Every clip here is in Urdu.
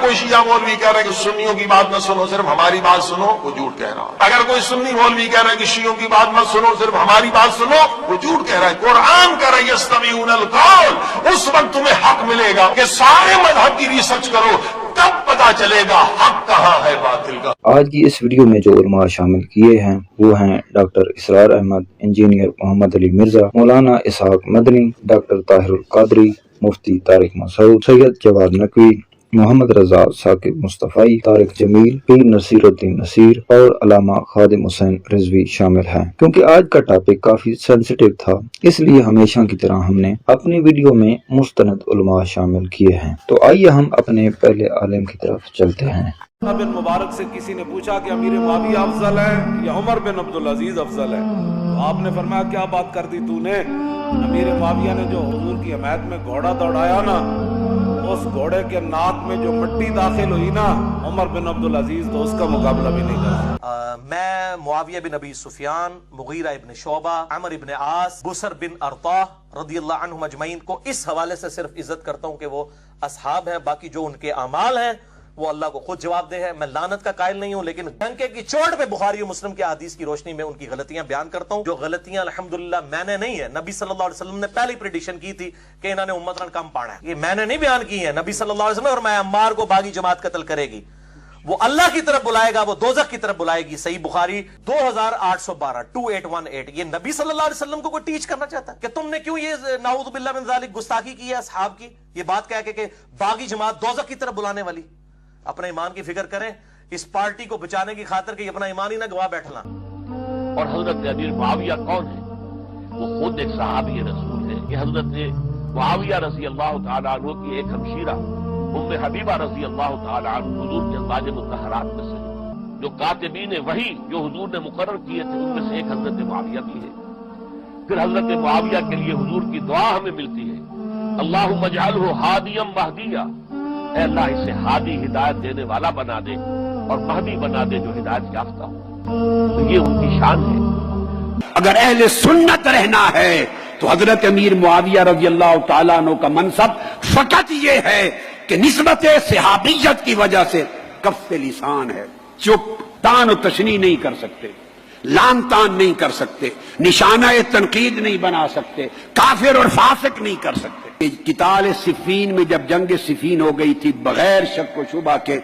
کوئی شیعہ مولوی کہہ رہا ہے کہ سنیوں کی بات نہ سنو صرف ہماری بات سنو، وہ جھوٹ کہہ رہا ہے۔ اگر کوئی سنی مولوی کہہ رہا ہے کہ شیعوں کی بات مت سنو صرف ہماری بات سنو، وہ جھوٹ کہہ رہا ہے۔ قرآن کہہ رہا ہے یستمیعون القول، اس وقت تمہیں حق ملے گا کہ سارے مذہب کی ریسرچ کرو، تب پتا چلے گا حق کہاں ہے باطل کا۔ آج کی اس ویڈیو میں جو علماء شامل کیے ہیں وہ ہیں ڈاکٹر اسرار احمد، انجینئر محمد علی مرزا، مولانا اسحاق مدنی، ڈاکٹر طاہر القادری، مفتی طارق مسعود، سید جواد نقوی، محمد رضا ثاقب مصطفی، طارق جمیل، پیر نصیر الدین نصیر اور علامہ خادم حسین رضوی شامل ہیں۔ کیونکہ آج کا ٹاپک کافی سینسیٹیو تھا، اس لیے ہمیشہ کی طرح ہم نے اپنی ویڈیو میں مستند علماء شامل کیے ہیں۔ تو آئیے ہم اپنے پہلے عالم کی طرف چلتے ہیں۔ بن مبارک سے کسی نے پوچھا کہ امیر معاویہ افضل ہے یا عمر بن عبدالعزیز افضل ہے، تو آپ نے فرمایا کیا بات کر دی تو نے؟ امیر معاویہ نے جو حضور کی حمایت میں گھوڑا دوڑایا نا، اس گھوڑے کے ناک میں جو مٹی داخل ہوئی نا، عمر بن عبدالعزیز تو اس کا مقابلہ بھی نہیں کر سکتا۔ میں معاویہ بن ابی سفیان، مغیرہ ابن شعبہ، عمر ابن عاص، بسر بن ارطاہ رضی اللہ عنہم اجمعین کو اس حوالے سے صرف عزت کرتا ہوں کہ وہ اصحاب ہیں، باقی جو ان کے اعمال ہیں وہ اللہ کو خود جواب دہ ہے۔ میں لعنت کا قائل نہیں ہوں، لیکن ڈنکے کی چوٹ پہ بخاری و مسلم کے حدیث کی روشنی میں ان کی غلطیاں بیان کرتا ہوں، جو غلطیاں الحمدللہ میں نے نہیں ہے، نبی صلی اللہ علیہ وسلم نے پہلی پریڈکشن کی تھی کہ انہوں نے امت کم پانا ہے، یہ میں نے نہیں بیان کی ہے، نبی صلی اللہ علیہ وسلم اور میں عمار کو باغی جماعت قتل کرے گی، وہ اللہ کی طرف بلائے گا، وہ دوزخ کی طرف بلائے گی۔ صحیح بخاری 2812 2818۔ یہ نبی صلی اللہ علیہ وسلم کو کوئی ٹیچ کرنا چاہتا ہے کہ تم نے کیوں یہ نعوذ باللہ من ذالک گستاخی کی ہے اصحاب کی، یہ بات کہہ کے کہ باغی جماعت دوزخ کی طرف بلانے والی۔ اپنے ایمان کی فکر کریں، اس پارٹی کو بچانے کی خاطر کہ اپنا ایمان ہی نہ گواہ بیٹھنا۔ اور حضرت امیر معاویہ کون ہے؟ وہ خود ایک صحابی رسول ہے کہ حضرت معاویہ رضی اللہ تعالیٰ عنہ کی ایک ہمشیرہ ام حبیبہ رضی اللہ تعالیٰ عنہ حضور کے ازواج مطہرات میں سے، جو کاتبین وحی جو حضور نے مقرر کیے تھے ان میں سے ایک حضرت معاویہ بھی ہے۔ پھر حضرت معاویہ کے لیے حضور کی دعا ہمیں ملتی ہے، اللہم اجعلہ ہادیا مہدیا، اے اللہ اسے ہادی ہدایت دینے والا بنا دے اور مہدی بنا دے جو ہدایت یافتہ ہو۔ تو یہ ان کی شان ہے۔ اگر اہل سنت رہنا ہے تو حضرت امیر معاویہ رضی اللہ تعالیٰ عنہ کا منصب فقط یہ ہے کہ نسبت صحابیت کی وجہ سے کف لسان ہے، چپ، تان و تشنیع نہیں کر سکتے، لام تان نہیں کر سکتے، نشانہ تنقید نہیں بنا سکتے، کافر اور فاسق نہیں کر سکتے۔ قتال صفین میں جب جنگ صفین ہو گئی تھی، بغیر شک و شبہ کے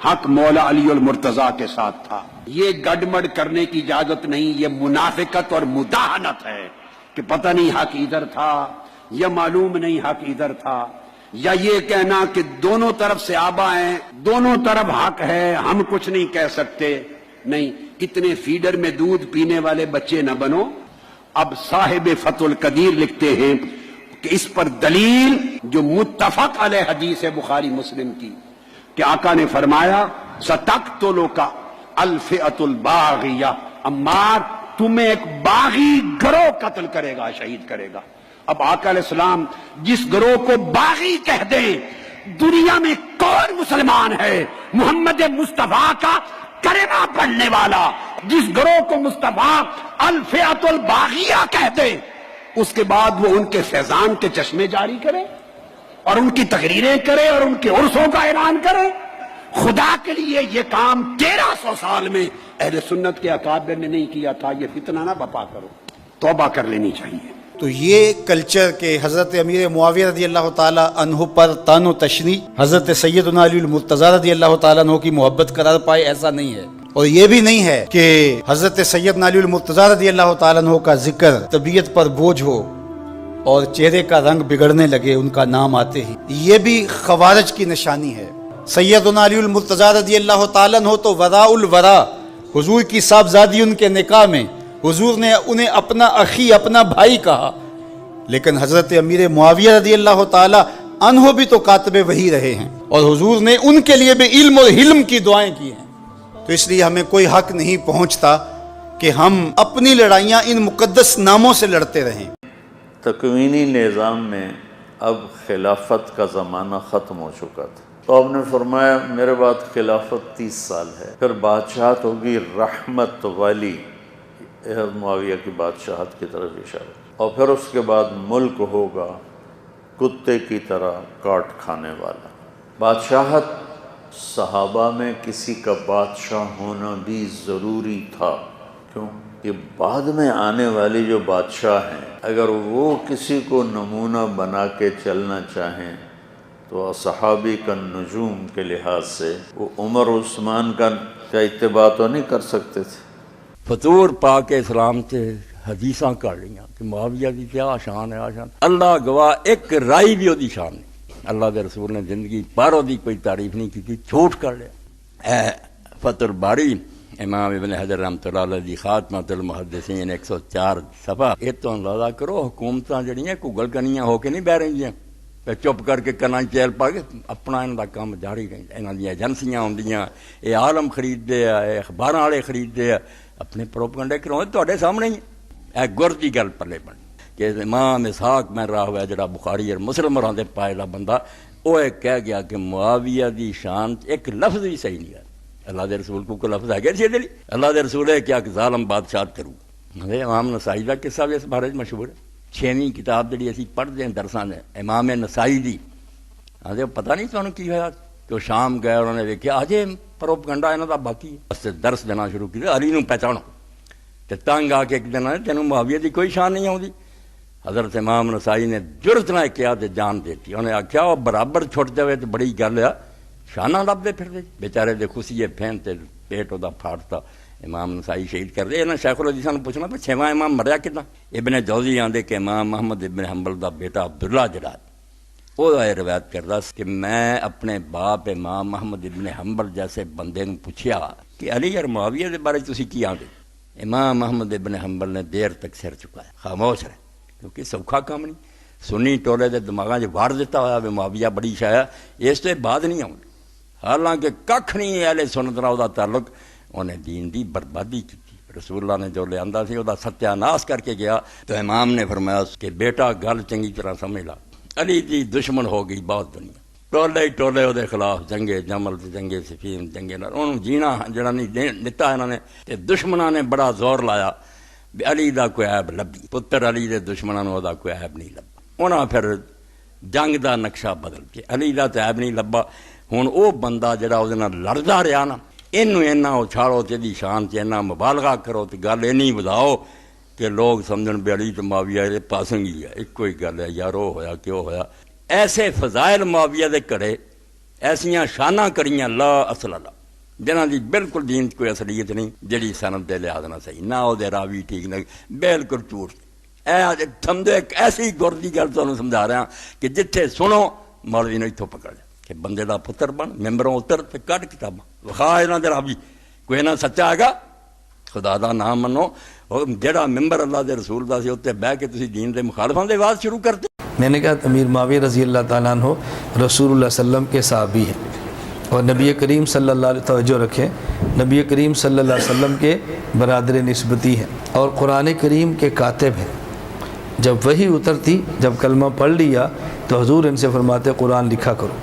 حق مولا علی المرتضیٰ کے ساتھ تھا۔ یہ گڈمڈ کرنے کی اجازت نہیں، یہ منافقت اور مداہنت ہے کہ پتہ نہیں حق ادھر تھا یا معلوم نہیں حق ادھر تھا، یا یہ کہنا کہ دونوں طرف صحابہ ہیں، دونوں طرف حق ہے، ہم کچھ نہیں کہہ سکتے۔ نہیں، اتنے فیڈر میں دودھ پینے والے بچے نہ بنو۔ اب صاحب فتح القدیر لکھتے ہیں کہ اس پر دلیل جو متفق علیہ حدیث ہے بخاری مسلم کی کہ آقا نے فرمایا سَتَقْتُلُكَ الْفِئَةُ الْبَاغِيَةُ، عمار تمہیں ایک باغی گروہ قتل کرے گا، شہید کرے گا۔ اب آقا علیہ السلام جس گروہ کو باغی کہہ دیں، دنیا میں کون مسلمان ہے محمد مصطفیٰ کا کلمہ پڑھنے والا جس گروہ کو مصطفیٰ الفئۃ الباغیہ کہہ دے، اس کے بعد وہ ان کے فیضان کے چشمے جاری کرے اور ان کی تقریریں کرے اور ان کے عرسوں کا اعلان کرے؟ خدا کے لیے یہ کام 1300 سال میں اہل سنت کے اکابر نے نہیں کیا تھا، یہ فتنہ نہ بپا کرو، توبہ کر لینی چاہیے۔ تو یہ کلچر کہ حضرت امیر معاویہ رضی اللہ تعالیٰ عنہ پر تان و تشنیع حضرت سیدنا علی المرتضیٰ رضی اللہ تعالیٰ عنہ کی محبت قرار پائے، ایسا نہیں ہے۔ اور یہ بھی نہیں ہے کہ حضرت سیدنا علی المرتضیٰ رضی اللہ تعالیٰ عنہ کا ذکر طبیعت پر بوجھ ہو اور چہرے کا رنگ بگڑنے لگے ان کا نام آتے ہی، یہ بھی خوارج کی نشانی ہے۔ سیدنا علی المرتضیٰ رضی اللہ تعالیٰ عنہ تو وراء الورا، حضور کی صاحبزادی ان کے نکاح میں حضور نے انہیں اپنا اخی، اپنا بھائی کہا، لیکن حضرت امیر معاویہ رضی اللہ تعالیٰ عنہ بھی تو کاتب وحی رہے ہیں اور حضور نے ان کے لیے بھی علم اور حلم کی دعائیں کی ہیں۔ تو اس لیے ہمیں کوئی حق نہیں پہنچتا کہ ہم اپنی لڑائیاں ان مقدس ناموں سے لڑتے رہیں۔ تکوینی نظام میں اب خلافت کا زمانہ ختم ہو چکا تھا، تو آپ نے فرمایا میرے بعد خلافت 30 سال ہے، پھر بادشاہت ہوگی رحمت والی، معاویہ کی بادشاہت کی طرف اشارہ، اور پھر اس کے بعد ملک ہوگا کتے کی طرح کاٹ کھانے والا۔ بادشاہت صحابہ میں کسی کا بادشاہ ہونا بھی ضروری تھا. کیوں کہ بعد میں آنے والے جو بادشاہ ہیں اگر وہ کسی کو نمونہ بنا کے چلنا چاہیں تو صحابی کا نجوم کے لحاظ سے وہ عمر عثمان کا اتباع تو نہیں کر سکتے تھے. فطور پا کے اسلام سے حدیثاں کر لیاں کہ معاویہ کی کیا شان ہے. آشان اللہ گواہ ایک رائی بھی وہی شان نہیں. اللہ کے رسول نے زندگی پر وہی کوئی تعریف نہیں کی, جھوٹ کر لیا. اے فتح باری امام ابن حجر رحمۃ اللہ علیہ دی خاتمۃ المحدثین 104 صفحہ. یہ تو اندازہ کرو حکومتاں جڑیاں گل کنیاں ہو کے نہیں بہ رہی, چپ کر کے کنا چیل پا کے اپنا انہوں کا کام جاری رہتا. یہاں دیا ایجنسیاں ہوندیاں, یہ عالم خریدتے ہیں, یہ اخبار والے خریدتے ہیں, اپنے پروپگنڈے کراؤ تے سامنے ہی. اے گر دی گل پلے بن کہ امام اسحاق میں راہ ہوا جڑا بخاری اور مسلم اور دے پائے لا بندہ وہ کہہ گیا کہ معاویہ دی شان ایک لفظ بھی صحیح نہیں ہے. اللہ دے رسول کو کوئی لفظ ہے گیا سی اللہ دے رسول ہے کیا کہ ظالم بادشاہ کروں. امام نسائی کا قصہ بھی اس بارے مشہور ہے. 6ویں کتاب جڑی اسی پڑھتے ہیں درساں نے امام نسائی دی. آدھے پتہ نہیں تمہیں کی ہوا کہ وہ شام گئے انہوں نے دیکھا اجے پروپگنڈا انہوں کا باقی ہے. درس دینا شروع کیا علی نو پہچانو تے تنگ آ کے ایک دن تینوں معاویہ دی کوئی شان نہیں آتی. حضرت امام نسائی نے جرت نہ کیا تے جان دیتی. انہیں آخیا وہ برابر چھٹ جائے تو بڑی گل ہے, شانہ لبتے پھرتے بیچارے دے خوشیے پھین تے پیٹ وہ پھاڑتا. امام نسائی شہید کر دے. شیخ الحدیث نے پوچھنا کہ 6واں امام مریا کتنا. ابن جوزی آندے کہ امام محمد ابن حنبل دا بیٹا عبداللہ جڑا وہ روایت کردا کہ میں اپنے باپ امام محمد ابن حنبل جیسے بندے نے پوچھیا کہ علی اور معاویہ دے بارے تسی کی آندے. امام محمد ابن حنبل نے دیر تک سر چکایا, خاموش رہے, کیونکہ سوکھا کام نہیں. سنی ٹولے دے دماغاں 'چ وار دیتا ہوا بھی معاویہ بڑی شایا, اس تو بعد نہیں آؤں. حالانکہ ککھ نہیں اہل سنت نال دا تعلق. انہیں دین دی بربادی کی. رسول اللہ نے جو لے آندا سی وہ ستیہ ناس کر کے گیا. تو امام نے فرمایا کہ بیٹا گل چنگی طرح سمجھ لا, علی دی دشمن ہو گئی بہت دنیا. ٹولے ٹولے وہ خلاف جنگے جمل جنگے صفین جنگے انہوں جینا جڑا نہیں دتا انہوں نے. تے دشمناں نے بڑا زور لایا بھی علی دا کوئی عیب لبھی. پتر علی دے دشمناں نوں دا کوئی عیب نہیں لبا. انہاں پھر جنگ دا نقشہ بدل کے علی دا تے عیب نہیں لبا. ہن او بندہ جڑا وہ لڑدا رہا نا, اینا اچھاڑو تے دی شان تے اینا مبالغہ کرو تے گل اینی بداؤ کہ لوگ سمجھن بھی علی تے معاویہ پاسنگ ہی ہے, ایک کوئی گل ہے یار وہ ہویا کیوں ہویا. ایسے فضائل معاویہ دے کڑے, ایسیاں شاناں کریاں لا اصل لا, جنہاں دی بالکل دین کوئی اصلیت نہیں, جڑی سند دے لحاظ نہ صحیح نہ وہ دے راوی ٹھیک نہ, بالکل جھوٹ. اے سمجھو ایک ایسی گر دی گل تمہیں سمجھا رہا کہ جتھے سنو مولوی نے اتوں پکڑ لیا کہ بندے دا پتر بن ممبروں اتر تے کٹ کتاباں وخا انہاں دے راوی کوئی نہ سچا ہے گا. خدا دا نام منو, جڑا ممبر اللہ دے رسول دا سی اتنے بہ کے تسی دین دے مخالفاں دے آواز شروع کرتے. میں نے کہا امیر معاویہ رضی اللہ تعالیٰ عنہ رسول اللہ صلی اللہ علیہ وسلم کے صحابی ہیں اور نبی کریم صلی اللہ علیہ توجہ رکھیں, نبی کریم صلی اللہ علیہ وسلم کے برادر نسبتی ہیں اور قرآن کریم کے کاتب ہیں. جب وہی اترتی, جب کلمہ پڑھ لیا تو حضور ان سے فرماتے قرآن لکھا کرو.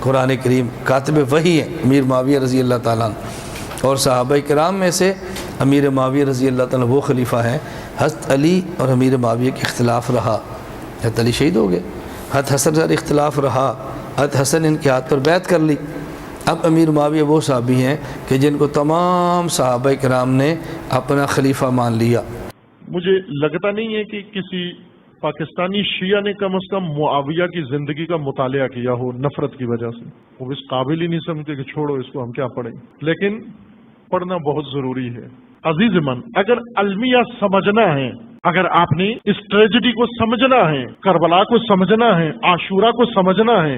قرآن کریم کاتب وہی ہیں امیر معاویہ رضی اللہ تعالیٰ عنہ. اور صحابہ کرام میں سے امیر معاویہ رضی اللہ تعالیٰ وہ خلیفہ ہیں. حضرت علی اور امیر معاویہ کے اختلاف رہا, حضرت علی شہید ہو گئے, حضرت حسن سے اختلاف رہا, حضرت حسن ان کے ہاتھ پر بیعت کر لی. اب امیر معاویہ وہ صحابی ہیں کہ جن کو تمام صحابہ کرام نے اپنا خلیفہ مان لیا. مجھے لگتا نہیں ہے کہ کسی پاکستانی شیعہ نے کم از کم معاویہ کی زندگی کا مطالعہ کیا ہو نفرت کی وجہ سے. وہ اس قابل ہی نہیں سمجھتے کہ چھوڑو اس کو ہم کیا پڑھیں, لیکن پڑھنا بہت ضروری ہے. عزیز من, اگر المیہ سمجھنا ہے, اگر آپ نے اس ٹریجڈی کو سمجھنا ہے, کربلا کو سمجھنا ہے, عاشورہ کو سمجھنا ہے,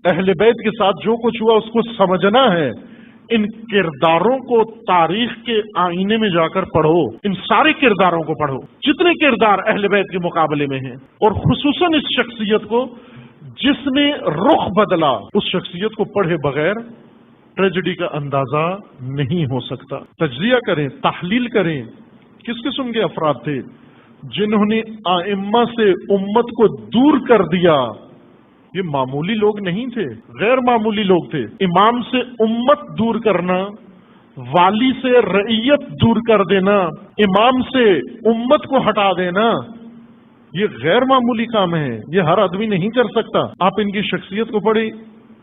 اہل بیت کے ساتھ جو کچھ ہوا اس کو سمجھنا ہے, ان کرداروں کو تاریخ کے آئینے میں جا کر پڑھو. ان سارے کرداروں کو پڑھو جتنے کردار اہل بیت کے مقابلے میں ہیں, اور خصوصاً اس شخصیت کو جس نے رخ بدلا. اس شخصیت کو پڑھے بغیر ٹریجڈی کا اندازہ نہیں ہو سکتا. تجزیہ کریں, تحلیل کریں, کس قسم کے افراد تھے جنہوں نے ائمہ سے امت کو دور کر دیا. یہ معمولی لوگ نہیں تھے, غیر معمولی لوگ تھے. امام سے امت دور کرنا, والی سے رعیت دور کر دینا, امام سے امت کو ہٹا دینا, یہ غیر معمولی کام ہے. یہ ہر آدمی نہیں کر سکتا. آپ ان کی شخصیت کو پڑھیں,